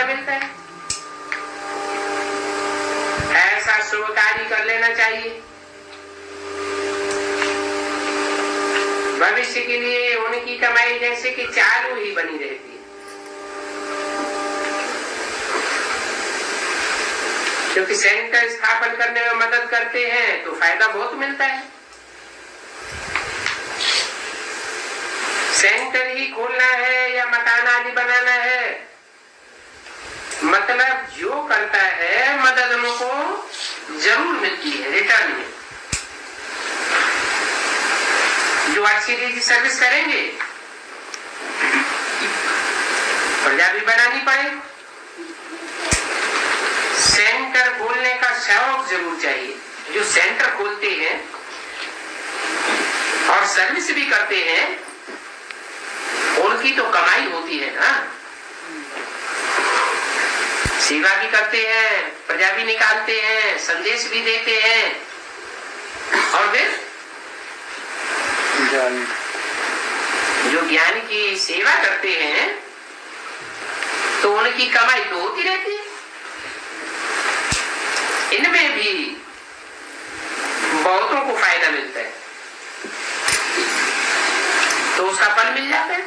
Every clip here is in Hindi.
फायदा मिलता है। ऐसा स्रोतारी कर लेना चाहिए। भविष्य के लिए उनकी कमाई जैसे कि चालू ही बनी रहती है, क्योंकि सेंटर स्थापन करने में मदद करते हैं तो फायदा बहुत मिलता है। सेंटर ही खोलना है या मकान आदि बनाना है, मतलब जो करता है मदद उनको जरूर मिलती है रिटर्न में। जो अच्छी रीति सर्विस करेंगे प्रजा भी बनानी पड़ेगी। सेंटर खोलने का शौक जरूर चाहिए। जो सेंटर खोलते हैं और सर्विस भी करते हैं उनकी तो कमाई होती है ना, सेवा भी करते हैं, प्रजा भी निकालते हैं, संदेश भी देते हैं, और फिर जो ज्ञान की सेवा करते हैं तो उनकी कमाई तो होती रहती है। इनमें भी बहुतों को फायदा मिलता है तो उसका फल मिल जाता है।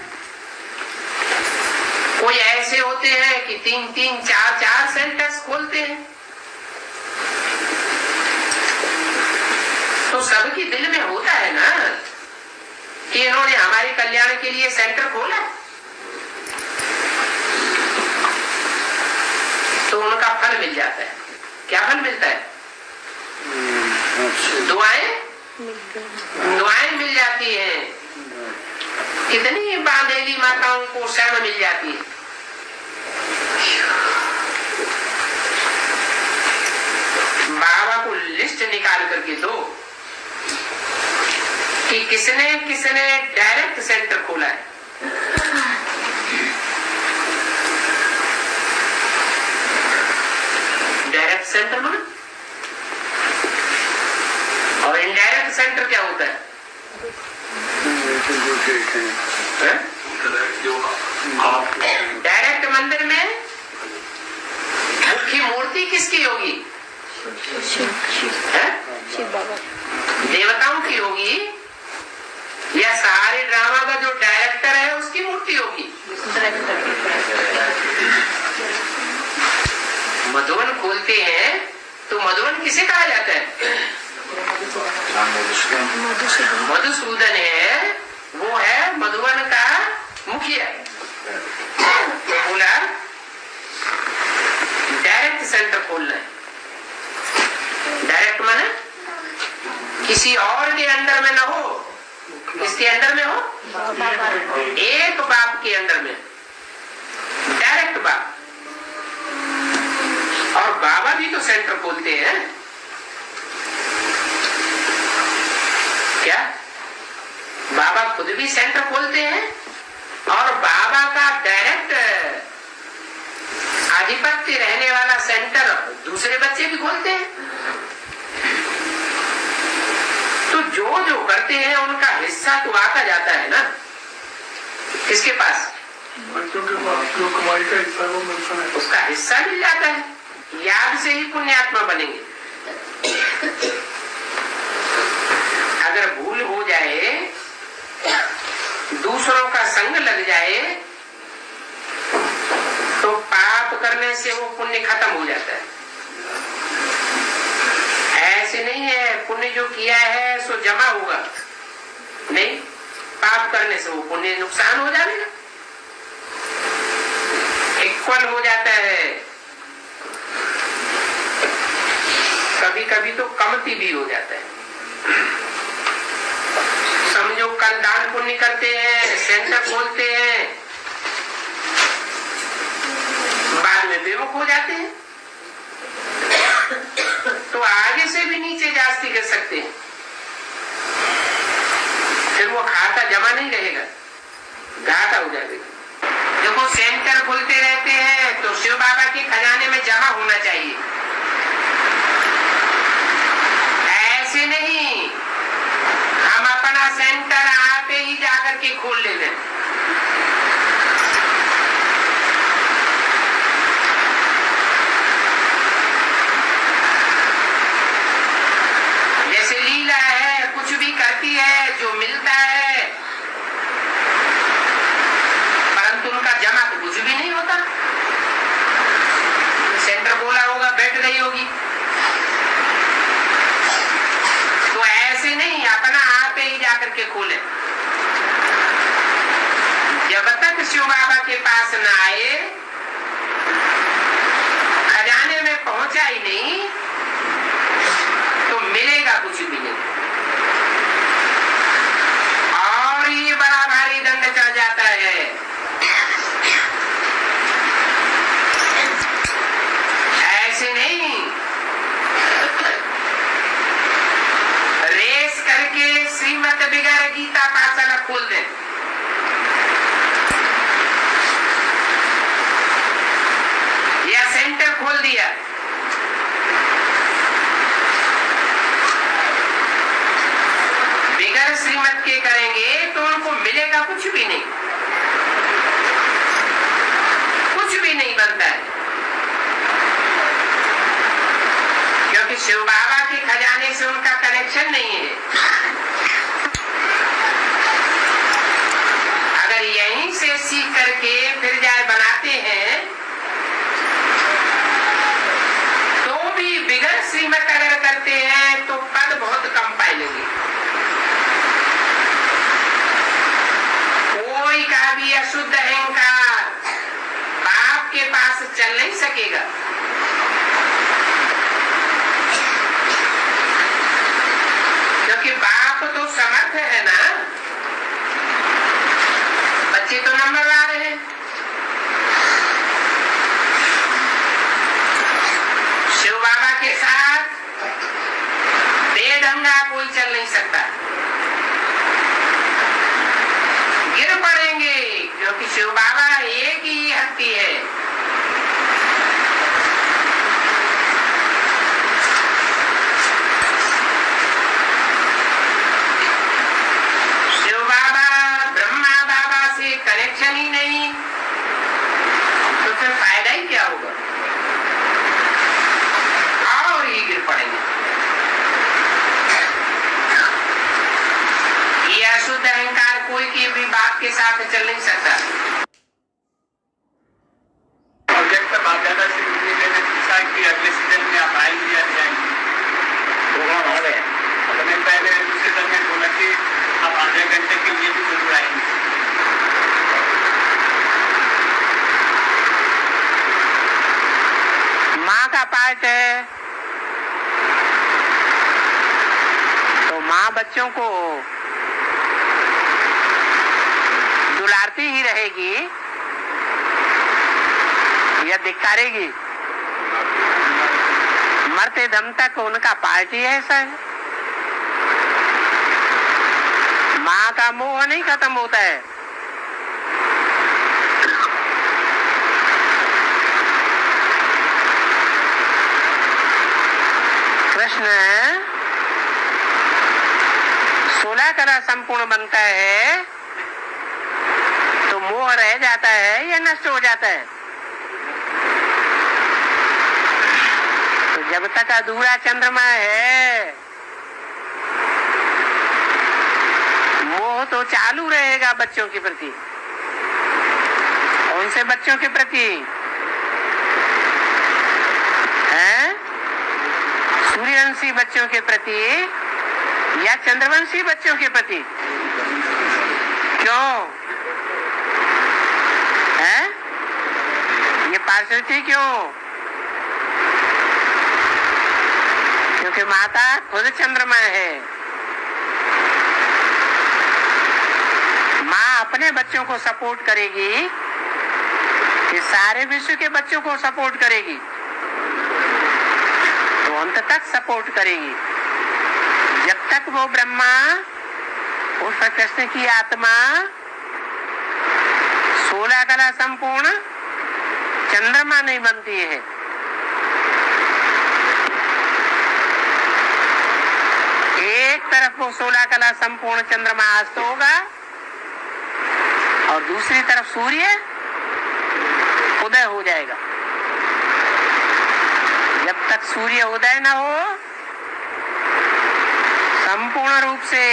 कोई ऐसे होते हैं कि 3-3, 4-4 सेंटर्स खोलते हैं, तो सबकी दिल में होता है ना कि इन्होंने हमारे कल्याण के लिए सेंटर खोला, तो उनका फल मिल जाता है। क्या फल मिलता है? दुआएं मिल जाती हैं। कितनी बांधेली माताओं को शरण मिल जाती है। बाबा को लिस्ट निकाल करके दो कि किसने किसने डायरेक्ट सेंटर खोला है। डायरेक्ट सेंटर में और इनडायरेक्ट सेंटर क्या होता है? डायरेक्ट मंदिर में मुख्य मूर्ति किसकी होगी? देवताओं की होगी या सारे ड्रामा का जो डायरेक्टर है उसकी मूर्ति होगी? मधुवन खोलते हैं तो मधुवन किसे कहा जाता है? मधुसूदन है, वो है मधुवन का मुखिया। तो बोला डायरेक्ट सेंटर खोलना है। डायरेक्ट माने किसी और के अंडर में ना हो, किसके अंडर में हो? एक बाप के अंडर में, डायरेक्ट बाप। और बाबा भी तो सेंटर खोलते हैं क्या? बाबा खुद भी सेंटर खोलते हैं और बाबा का डायरेक्ट आधिपत्य रहने वाला सेंटर दूसरे बच्चे भी खोलते हैं। तो जो जो करते हैं उनका हिस्सा तो आता जाता है ना, किसके पास? जो कमाई का हिस्सा है वो मिलता है, उसका हिस्सा मिल जाता है। याद से ही पुण्यात्मा बनेंगे। अगर भूल हो जाए, दूसरों का संग लग जाए, तो पाप करने से वो पुण्य खत्म हो जाता है। ऐसे नहीं है पुण्य जो किया है सो जमा होगा, नहीं, पाप करने से वो पुण्य नुकसान हो जाएगा, इक्वल हो जाता है। कभी कभी तो कमती भी हो जाता है। समझो कल दान पुण्य करते हैं, सेंटर खोलते हैं, बाद में बेवकूफ हो जाते हैं, तो आगे से भी नीचे जास्ती कर सकते हैं, फिर वो खाता जमा नहीं रहेगा, घाटा हो जाएगा। देखो सेंटर खुलते रहते हैं तो शिव बाबा के खजाने में जमा होना चाहिए। ऐसे नहीं हम अपना सेंटर आते ही जाकर के खोल लेते हैं। गंगा पाठशाला खोल दें, या सेंटर खोल दिया, बिगर श्रीमत के करेंगे तो उनको मिलेगा कुछ भी नहीं, कुछ भी नहीं बनता है। क्योंकि शिव बाबा के खजाने से उनका कनेक्शन नहीं है। अगर यहीं से सीख करके फिर जाए बनाते हैं तो भी बिगर श्रीमत अगर करते हैं तो पद बहुत कम पाएंगे। कोई का भी अशुद्ध अहंकार बाप के पास चल नहीं सकेगा। क्योंकि बाप तो समर्थ है ना, बच्चे तो नंबर ला रहे हैं। शिव बाबा के साथ बेढंगा कोई चल नहीं सकता, गिर पड़ेंगे। क्योंकि शिव बाबा एक ही हस्ती है। शिव बाबा ब्रह्मा बाबा से कनेक्शन ही नहीं तो फिर फायदा ही क्या होगा, और ही गिर पड़ेंगे। ये अशुद्ध अहंकार कोई की भी बाप के साथ चल नहीं सकता। प्रोजेक्ट पर बात ज्यादा से मैंने पूछा कि अगले सीजन में आप आएंगे या जाएंगे, प्रोग्राम हो गए। मैंने पहले दूसरे दिन में बोला कि आप आधे घंटे के लिए भी जरूर आएंगे। माँ का पार्ट है तो माँ बच्चों को दुलारती ही रहेगी या धिक्कारेगी। मरते दम तक उनका पार्ट ही ऐसा है। माँ का मोह नहीं खत्म होता है। कृष्ण 16 कला संपूर्ण बनता है तो मोह रह जाता है या नष्ट हो जाता है। तो जब तक अधूरा चंद्रमा है मोह तो चालू रहेगा बच्चों के प्रति। उनसे बच्चों के प्रति हैं, सूर्यवंशी बच्चों के प्रति या चंद्रवंशी बच्चों के प्रति। क्यों है ये पार्शलिटी क्यों? क्योंकि माता खुद चंद्रमा है। माँ अपने बच्चों को सपोर्ट करेगी कि सारे विश्व के बच्चों को सपोर्ट करेगी, तो अंत तक सपोर्ट करेगी। जब तक वो ब्रह्मा उस कृष्ण की आत्मा 16 कला संपूर्ण चंद्रमा नहीं बनती है। एक तरफ वो 16 कला संपूर्ण चंद्रमा अस्त होगा और दूसरी तरफ सूर्य उदय हो जाएगा। जब तक सूर्य उदय न हो संपूर्ण रूप से,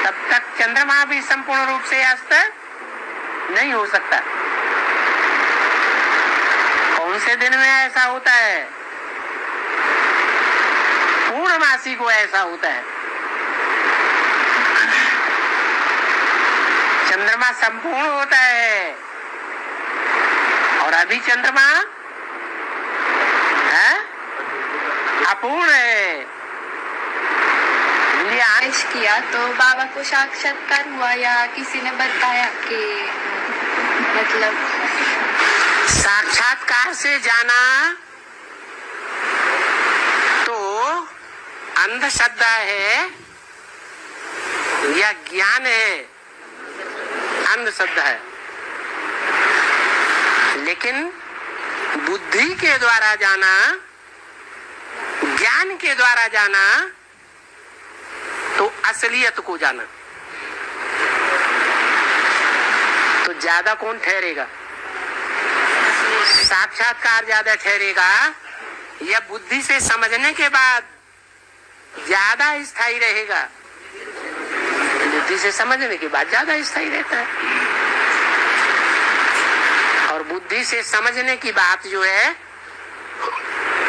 तब तक चंद्रमा भी संपूर्ण रूप से अस्त नहीं हो सकता। कौन से दिन में ऐसा होता है? पूर्णमासी को ऐसा होता है। चंद्रमा संपूर्ण होता है और अभी चंद्रमा है अपूर्ण है। किया तो बाबा को साक्षात्कार हुआ या किसी ने बताया कि मतलब साक्षात्कार से जाना तो अंधश्रद्धा है यह ज्ञान है, अंध शब्द है। लेकिन बुद्धि के द्वारा जाना, ज्ञान के द्वारा जाना तो असलियत को जाना। तो ज्यादा कौन ठहरेगा? साक्षात्कार ज्यादा ठहरेगा या बुद्धि से समझने के बाद ज्यादा स्थायी रहेगा? बुद्धि से समझने के बाद ज्यादा स्थायी रहता है। और बुद्धि से समझने की बात जो है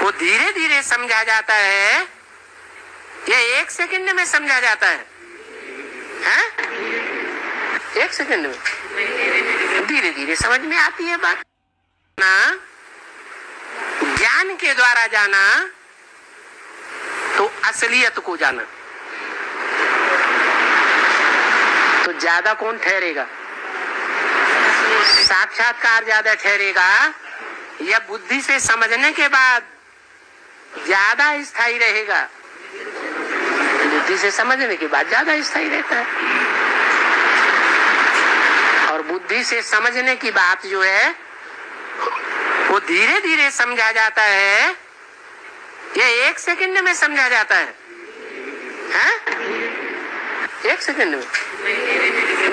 वो धीरे धीरे समझा जाता है, या 1 सेकंड में समझा जाता है? हैं? 1 सेकंड में धीरे धीरे समझ में आती है बात। ना ज्ञान के द्वारा जाना तो असलियत को जाना। तो ज्यादा कौन ठहरेगा? साक्षात्कार ज्यादा ठहरेगा या बुद्धि से समझने के बाद ज्यादा स्थायी रहेगा? बुद्धि से समझने के बाद ज्यादा स्थायी रहता है। और बुद्धि से समझने की बात जो है वो धीरे धीरे समझा जाता है, या 1 सेकंड में समझा जाता है? हैं? 1 सेकंड में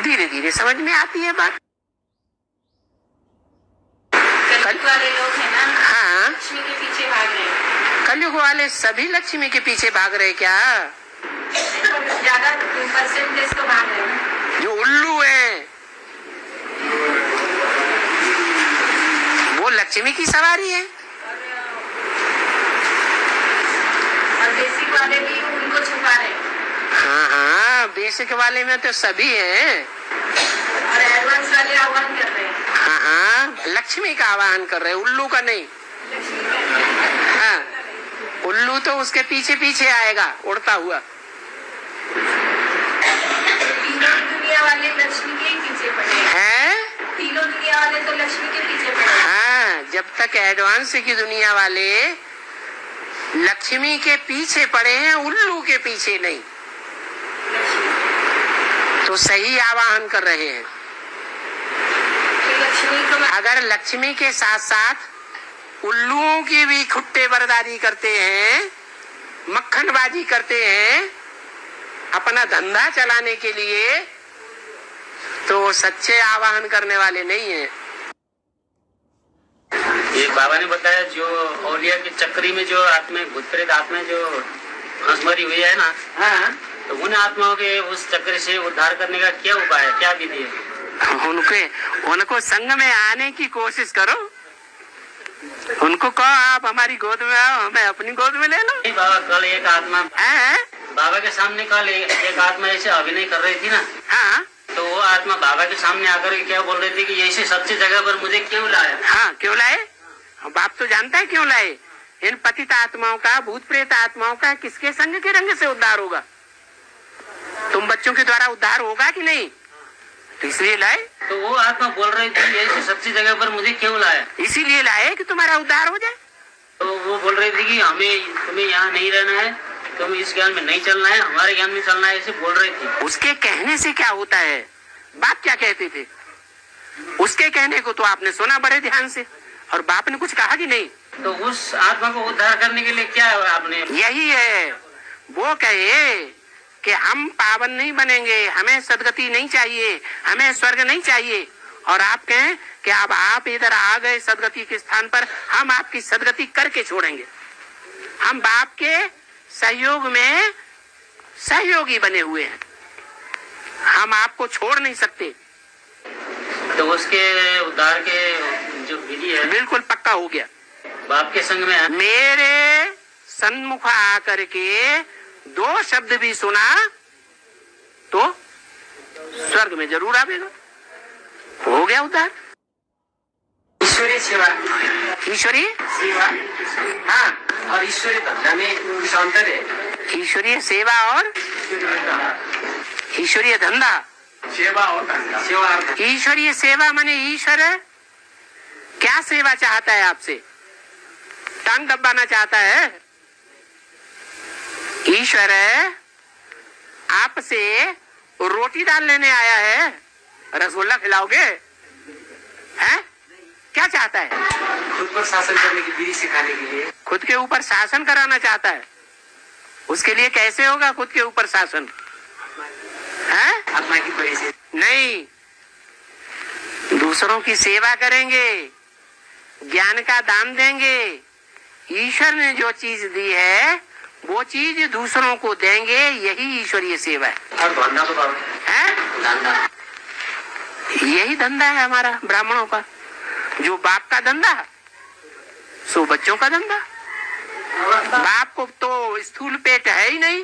धीरे धीरे समझ में आती है बात। कलयुग वाले लोग हैं ना, हाँ, लक्ष्मी के पीछे भाग रहे हैं। कलयुग वाले सभी लक्ष्मी के पीछे भाग रहे क्या? ज्यादा परसेंटेज तो भाग रहे हैं। जो उल्लू है वो लक्ष्मी की सवारी है। और बेसिक वाले भी उनको छुपा रहे हैं। हाँ हाँ, बेसिक वाले में तो सभी हैं और एडवांस वाले आह्वान कर रहे हैं। हाँ हाँ, लक्ष्मी का आवाहन कर रहे हैं, उल्लू का नहीं। हाँ, उल्लू तो उसके पीछे पीछे आएगा उड़ता हुआ। तीनों दुनिया वाले लक्ष्मी के ही पीछे पड़े हैं? तीनों दुनिया वाले तो लक्ष्मी के पीछे पड़े। हाँ, जब तक एडवांस की दुनिया वाले लक्ष्मी के पीछे पड़े हैं, उल्लू के पीछे नहीं, तो सही आवाहन कर रहे हैं। लक्ष्मी को अगर लक्ष्मी के साथ साथ उल्लुओं की भी खुट्टे बरदारी करते हैं, मक्खनबाजी करते हैं अपना धंधा चलाने के लिए, तो सच्चे आवाहन करने वाले नहीं है। ये बाबा ने बताया जो औलिया की चक्री में जो आत्मा, भूत प्रेत आत्मा जो हंसमरी हुई है ना, हाँ, तो उन आत्माओं के उस चक्र से उद्धार करने का क्या उपाय है, क्या विधि है? उनको संग में आने की कोशिश करो। उनको कहो आप हमारी गोद में आओ, हमें अपनी गोद में ले लो। नहीं बाबा, कल एक आत्मा हैं? बाबा के सामने कल एक आत्मा ऐसे अभिनय कर रही थी ना, हाँ, तो वो आत्मा बाबा के सामने आकर के क्या बोल रही थी कि ऐसे सच्ची जगह पर मुझे क्यों लाया? हाँ, क्यों लाए? बाप तो जानता है क्यों लाए। इन पतित आत्माओं का, भूत प्रेत आत्माओं का किसके संग के रंग से उद्धार होगा? तुम बच्चों के द्वारा उद्धार होगा कि नहीं? तो इसलिए लाए। तो वो आत्मा बोल रही थी ऐसी सच्ची जगह पर मुझे क्यों लाया? इसीलिए लाए कि तुम्हारा उद्धार हो जाए। तो वो बोल रही थी कि तुम्हें यहाँ नहीं रहना है, तुम्हें इस ज्ञान में नहीं चलना है, हमारे ज्ञान में चलना है, ऐसे बोल रही थी। उसके कहने से क्या होता है? बाप क्या कहते थे? उसके कहने को तो आपने सुना बड़े ध्यान से, और बाप ने कुछ कहा कि नहीं? तो उस आत्मा को उद्धार करने के लिए क्या है आपने? यही है, वो कहे कि हम पावन नहीं बनेंगे, हमें सदगति नहीं चाहिए, हमें स्वर्ग नहीं चाहिए, और आप कहें कि अब आप इधर आ गए सदगति के स्थान पर, हम आपकी सदगति करके छोड़ेंगे। हम बाप के सहयोग में सहयोगी बने हुए हैं, हम आपको छोड़ नहीं सकते। तो उसके उद्धार के जो विधि है बिल्कुल पक्का हो गया। बाप के संग में है। मेरे सन्मुख आकर के 2 शब्द भी सुना तो स्वर्ग में जरूर आवेगा। हो गया उद्धार। ईश्वरीय सेवा, ईश्वरीय सेवा, हाँ, और ईश्वरीय धंधा में कुछ अंतर है। ईश्वरीय सेवा और ईश्वरीय धंधा। सेवा और धंधा, सेवा और धंधा। ईश्वरीय सेवा माने ईश्वर क्या सेवा चाहता है आपसे? टांग दबाना चाहता है? ईश्वर आपसे रोटी दाल लेने आया है, रसगुल्ला खिलाओगे? हैं? क्या चाहता है? खुद पर शासन करने की विधि सिखाने के लिए। खुद के ऊपर शासन कराना चाहता है। उसके लिए कैसे होगा खुद के ऊपर शासन? हैं? आत्मा की परी से नहीं, दूसरों की सेवा करेंगे, ज्ञान का दान देंगे। ईश्वर ने जो चीज दी है वो चीज दूसरों को देंगे, यही ईश्वरीय सेवा है। और धंधा तो हैं? धंधा यही धंधा है हमारा ब्राह्मणों का। जो बाप का धंधा सो बच्चों का धंधा। बाप को तो स्थूल पेट है ही नहीं,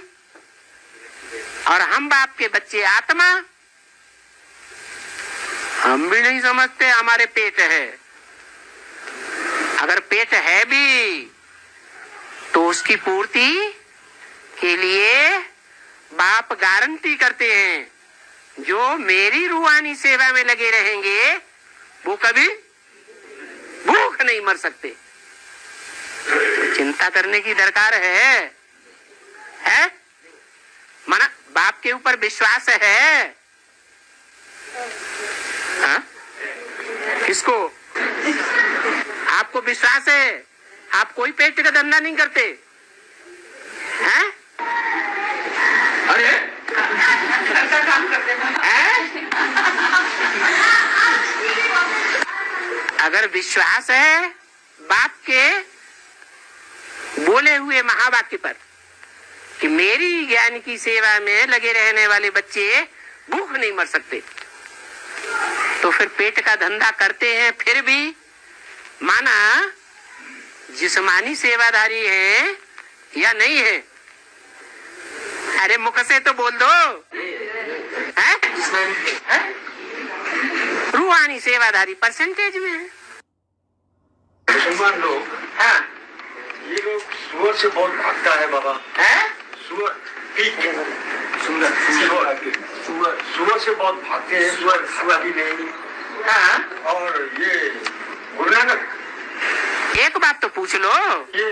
और हम बाप के बच्चे आत्मा। हम भी नहीं समझते हमारे पेट है। अगर पेट है भी तो उसकी पूर्ति के लिए बाप गारंटी करते हैं, जो मेरी रूहानी सेवा में लगे रहेंगे वो कभी भूख नहीं मर सकते। चिंता करने की दरकार है? माना बाप के ऊपर विश्वास है? हाँ? किसको? आपको विश्वास है? आप कोई पेट का धंधा नहीं करते हैं? अरे ऐसा काम करते हैं? अगर विश्वास है बाप के बोले हुए महावाक्य पर कि मेरी ज्ञान की सेवा में लगे रहने वाले बच्चे भूख नहीं मर सकते, तो फिर पेट का धंधा करते हैं। फिर भी माना जिस्मानी सेवाधारी है या नहीं है? अरे मुख से तो बोल दो। है? रूहानी सेवाधारी परसेंटेज में है। मुसलमान लोग, हाँ, ये लोग सुअर से बहुत भागता है बाबा। है? सुअर सुअर से बहुत भागते हैं। सुअर भी नहीं। हाँ। और ये गुरु नानक, एक बात तो पूछ लो। ये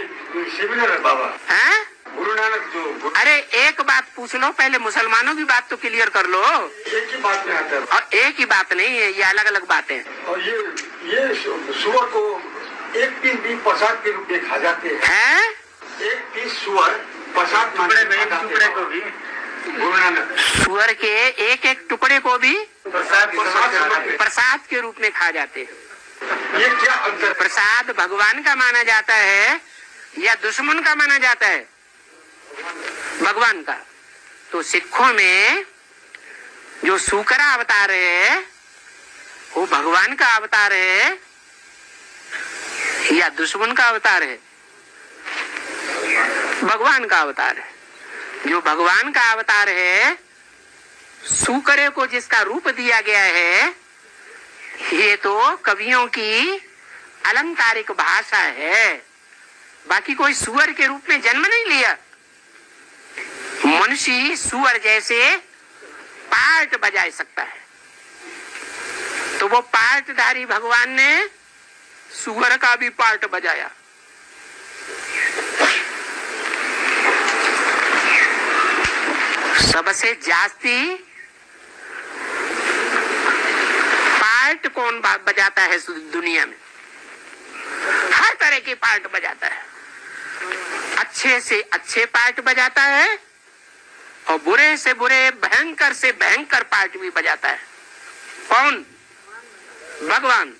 सिमिलर है बाबा। हैं? गुरु नानक जो अरे एक बात पूछ लो, पहले मुसलमानों की बात तो क्लियर कर लो। एक ही बात में आता है। और एक ही बात नहीं है, ये अलग अलग बातें हैं। और ये सुअर को एक पीस भी प्रसाद के रूप में खा जाते हैं। हैं? एक पीस सुअर प्रसाद टुकड़े को भी गुरु नानक सुअर के एक एक टुकड़े को भी प्रसाद प्रसाद के रूप में खा जाते हैं। ये क्या अंतर? प्रसाद भगवान का माना जाता है या दुश्मन का माना जाता है? भगवान का। तो सिखों में जो सूकरा अवतार है वो भगवान का अवतार है या दुश्मन का अवतार है? भगवान का अवतार है। जो भगवान का अवतार है, सूकरे को जिसका रूप दिया गया है, ये तो कवियों की अलंकारिक भाषा है। बाकी कोई सुअर के रूप में जन्म नहीं लिया। मनुष्य सुअर जैसे पार्ट बजा सकता है, तो वो पार्टधारी भगवान ने सुअर का भी पार्ट बजाया। सबसे जास्ती पार्ट कौन बजाता है दुनिया में? हर तरह के पार्ट बजाता है। अच्छे से अच्छे पार्ट बजाता है और बुरे से बुरे, भयंकर से भयंकर पार्ट भी बजाता है। कौन? भगवान।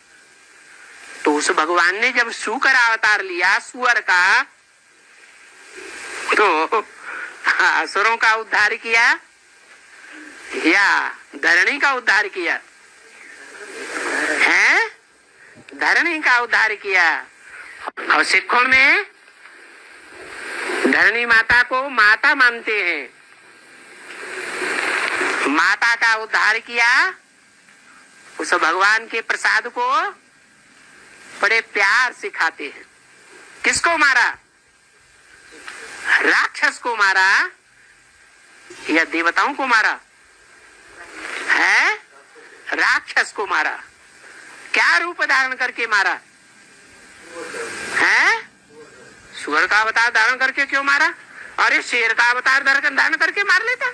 तो उस भगवान ने जब सूकर अवतार लिया सुअर का, तो असुरों का उद्धार किया या धरणी का उद्धार किया? है? धरणी का उद्धार किया। और सिखों में धरणी माता को माता मानते हैं। माता का उद्धार किया, उस भगवान के प्रसाद को बड़े प्यार से खाते हैं। किसको मारा? राक्षस को मारा या देवताओं को मारा? है? राक्षस को मारा। क्या रूप धारण करके मारा? है? सुअर का अवतार धारण करके क्यों मारा? अरे शेर का अवतार धारण करके मार लेता।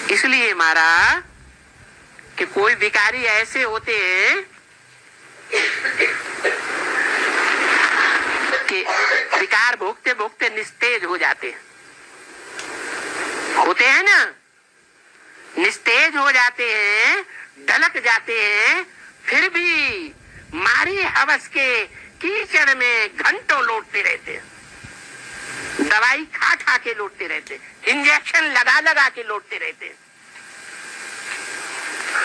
इसलिए मारा कि कोई विकारी ऐसे होते हैं कि विकार भोगते भोगते निस्तेज हो जाते हैं, होते हैं ना, निस्तेज हो जाते हैं, ढलक जाते हैं, फिर भी मारी हवस के कीचड़ में घंटों लौटते रहते हैं, दवाई खा खा के लौटते रहते हैं, इंजेक्शन लगा लगा के लौटते रहते हैं।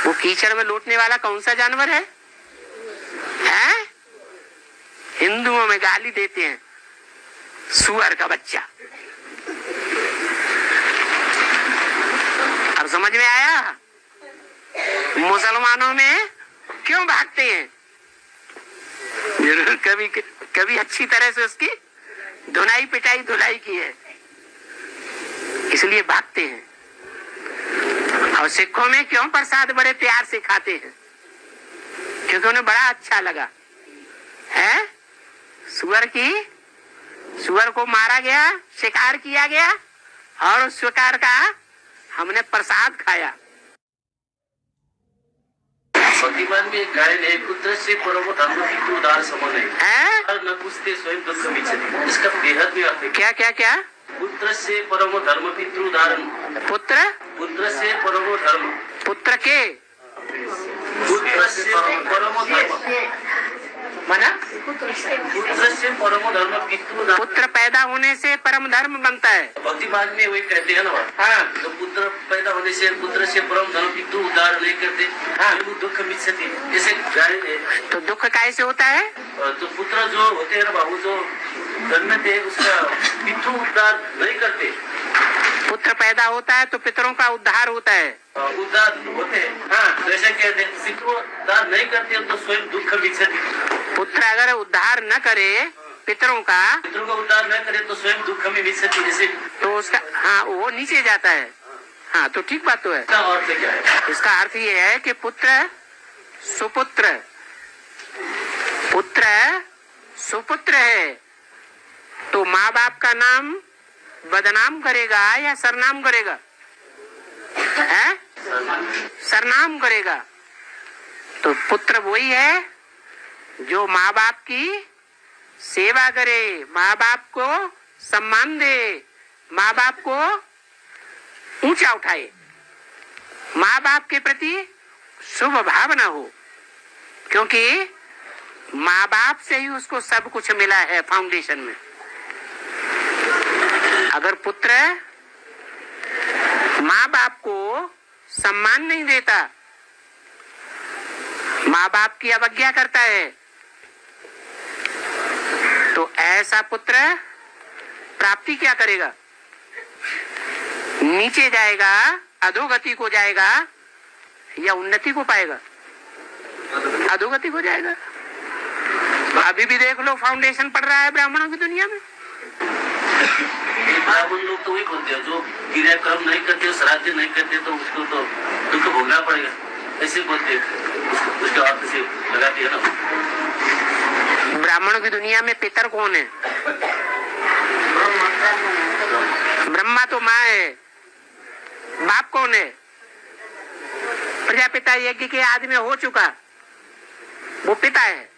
वो कीचड़ में लौटने वाला कौन सा जानवर है? हिंदुओं में गाली देते हैं, सुअर का बच्चा। अब समझ में आया? मुसलमानों में क्यों भागते हैं? जरूर कभी अच्छी तरह से उसकी धुलाई पिटाई धुलाई की है, इसलिए भागते हैं। और सिखों में क्यों प्रसाद बड़े प्यार से खाते हैं? क्योंकि उन्हें बड़ा अच्छा लगा है। सुअर को मारा गया, शिकार किया गया और उस शिकार का हमने प्रसाद खाया। भक्तिमान में एक गायन है, पुत्र से परम धर्म पितृ उदार समान है, न पूछते स्वयं दुख मिचते। इसका बेहद भी अर्थ है। क्या क्या क्या? पुत्र से परम धर्म पितृ उदाहरण। पुत्र से परम धर्म, पुत्र के पुत्र से परम धर्म माना पुत्र से परम धर्म पितृ। पुत्र पैदा होने से परम धर्म बनता है। भक्तिमान में वही कहते हैं ना। हाँ, तो पुत्र पैदा होने से पुत्र से परम धर्म पितृ उदार नहीं करते। हाँ, दुख मिचते जैसे गाय। तो दुख कैसे होता है? तो पुत्र जो होते हैं ना बाबू, जो जन्मते उसका पितृ उद्धार नहीं करते। पुत्र पैदा होता है तो पितरों का उद्धार होता है, उद्धार होते हैं। हाँ, जैसे कहते हैं पितृ उद्धार नहीं करते तो स्वयं दुख मिचते। पुत्र अगर उद्धार न करे पितरों का उद्धार न करे तो स्वयं दुख में मिचती, जैसे तो उसका हाँ वो नीचे जाता है। हाँ, तो ठीक बात तो है। इसका अर्थ क्या है? इसका अर्थ ये है कि पुत्र सुपुत्र सुपुत्र है तो माँ बाप का नाम बदनाम करेगा या सरनाम करेगा? है? सरनाम करेगा। तो पुत्र वही है जो माँ बाप की सेवा करे, माँ बाप को सम्मान दे, माँ बाप को ऊंचा उठाए, माँ बाप के प्रति शुभ भावना हो, क्योंकि माँ बाप से ही उसको सब कुछ मिला है फाउंडेशन में। अगर पुत्र माँ बाप को सम्मान नहीं देता, माँ बाप की अवज्ञा करता है, तो ऐसा पुत्र प्राप्ति क्या करेगा? नीचे जाएगा, अधोगति को जाएगा या उन्नति को पाएगा? अधोगति को जाएगा। अभी भी देख लो फाउंडेशन पड़ रहा है ब्राह्मणों की दुनिया में। ब्राह्मण लोग तो वही बोलते हैं जो क्रियाक्रम नहीं करते, श्राद्ध नहीं करते तो उसको तो दुख भोगना पड़ेगा, ऐसे बोलते हैं। उसके अर्थ से लगाते हैं ना। ब्राह्मणों की दुनिया में पितर कौन है? ब्रह्मा तो माँ है, बाप कौन है? प्रजापिता यज्ञ के आदि में हो चुका, वो पिता है।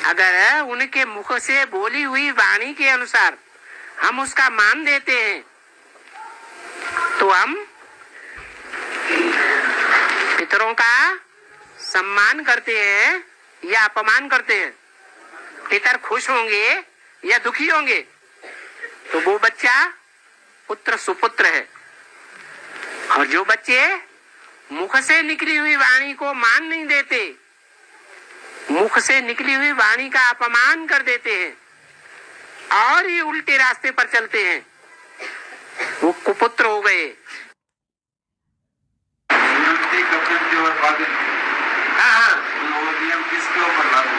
अगर उनके मुख से बोली हुई वाणी के अनुसार हम उसका मान देते हैं तो हम पितरों का सम्मान करते हैं या अपमान करते हैं? पितर खुश होंगे या दुखी होंगे? तो वो बच्चा पुत्र सुपुत्र है। और जो बच्चे मुख से निकली हुई वाणी को मान नहीं देते, मुख से निकली हुई वाणी का अपमान कर देते हैं और ये उल्टे रास्ते पर चलते हैं, वो कुपुत्र हो गए। हाँ, किसके ऊपर लागू?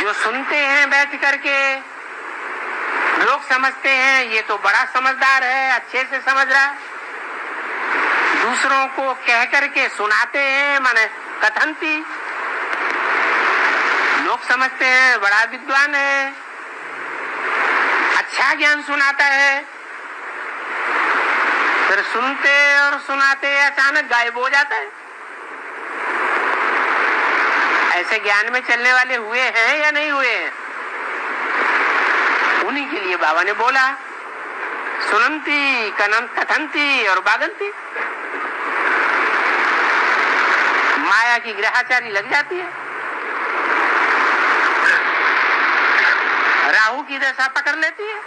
जो सुनते हैं बैठ करके, लोग समझते हैं ये तो बड़ा समझदार है, अच्छे से समझ रहा है। दूसरों को कह करके सुनाते हैं, माने कथनती। लोग समझते हैं बड़ा विद्वान है, अच्छा ज्ञान सुनाता है। फिर सुनते और सुनाते अचानक गायब हो जाता है। ऐसे ज्ञान में चलने वाले हुए हैं या नहीं हुए हैं? उन्हीं के लिए बाबा ने बोला सुनंती कथंती और बागंती। माया की ग्रहाचारी लग जाती है, राहु की दशा पकड़ लेती है।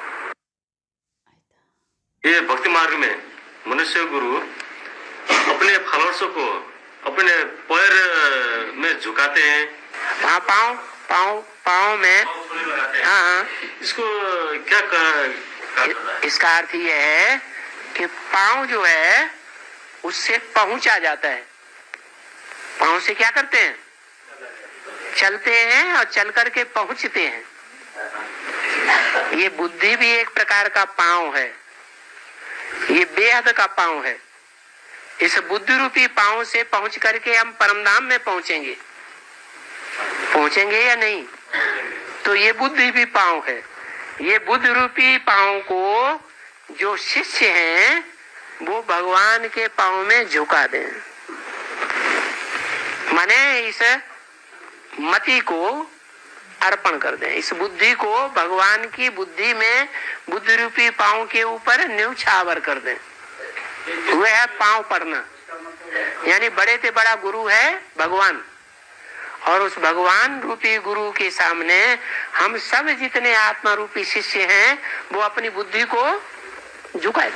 ये भक्ति मार्ग में मनुष्य गुरु अपने फॉलोअर्सों को अपने पैर में झुकाते हैं। हाँ, पाँव में। हाँ, इसको क्या इसका अर्थ ये है कि पाँव जो है उससे पहुंचा जाता है। पाँव से क्या करते हैं? चलते हैं और चल करके पहुंचते हैं। ये बुद्धि भी एक प्रकार का पाँव है, ये बेहद का पाँव है। इस बुद्धि रूपी पाँव से पहुंच करके हम परमधाम में पहुंचेंगे या नहीं? तो ये बुद्धि भी पाँव है। ये बुद्धि रूपी पाँव को जो शिष्य हैं वो भगवान के पाँव में झुका दें, माने इस मति को अर्पण कर दें, इस बुद्धि को भगवान की बुद्धि में बुद्धि रूपी पाँव के ऊपर न्यौछावर कर दें। वह है पाँव पड़ना, यानी बड़े से बड़ा गुरु है भगवान, और उस भगवान रूपी गुरु के सामने हम सब जितने आत्मा रूपी शिष्य हैं वो अपनी बुद्धि को झुकाए।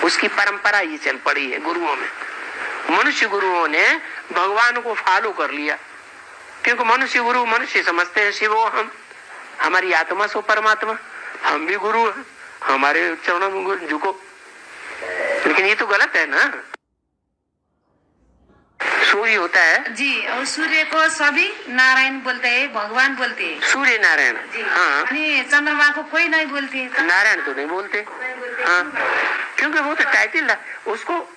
उसकी परंपरा ये चल पड़ी है गुरुओं में। मनुष्य गुरुओं ने भगवान को फॉलो कर लिया, क्योंकि मनुष्य गुरु मनुष्य समझते हैं शिवो हम, हमारी आत्मा सो परमात्मा, हम भी गुरु हैं, हमारे चरणों में झुको। लेकिन ये तो गलत है ना। सूर्य होता है जी, और सूर्य को सभी नारायण बोलते हैं, भगवान बोलते हैं। सूर्य नारायण। हाँ, चंद्रमा को कोई नहीं बोलते, नारायण तो नहीं बोलते। हाँ, क्योंकि वो तो टाइटल, उसको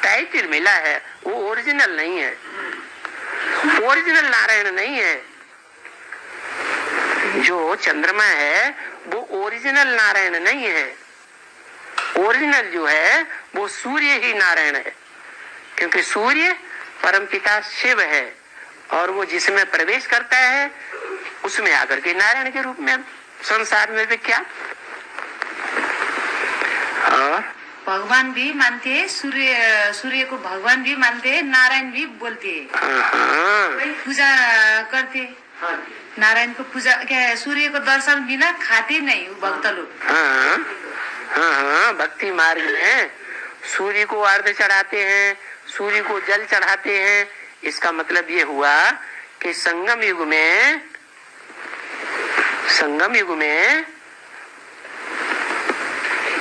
टाइटल मिला है, वो ओरिजिनल नहीं है। ओरिजिनल नारायण नहीं है। जो चंद्रमा है वो ओरिजिनल नारायण नहीं है। ओरिजिनल जो है वो सूर्य ही नारायण है, क्योंकि सूर्य परमपिता शिव है और वो जिसमें प्रवेश करता है उसमें आकर के नारायण के रूप में संसार में विख्यात। और भगवान भी मानते हैं, सूर्य को भगवान भी मानते हैं, नारायण भी बोलते हैं, पूजा करते। नारायण को पूजा क्या, सूर्य को दर्शन बिना खाते नहीं भक्त लोग। हाँ, भक्ति मार्ग में सूर्य को अर्घ चढ़ाते हैं, सूर्य को जल चढ़ाते हैं। इसका मतलब ये हुआ कि संगम युग में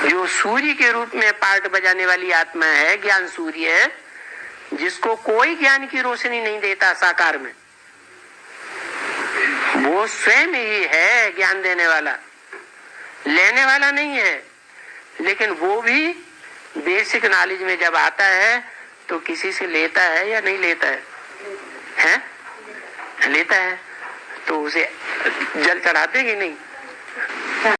जो सूर्य के रूप में पार्ट बजाने वाली आत्मा है, ज्ञान सूर्य है, जिसको कोई ज्ञान की रोशनी नहीं देता साकार में, वो स्वयं ही है ज्ञान देने वाला, लेने वाला नहीं है। लेकिन वो भी बेसिक नॉलेज में जब आता है तो किसी से लेता है या नहीं लेता है? लेता है। तो उसे जल चढ़ाते कि नहीं?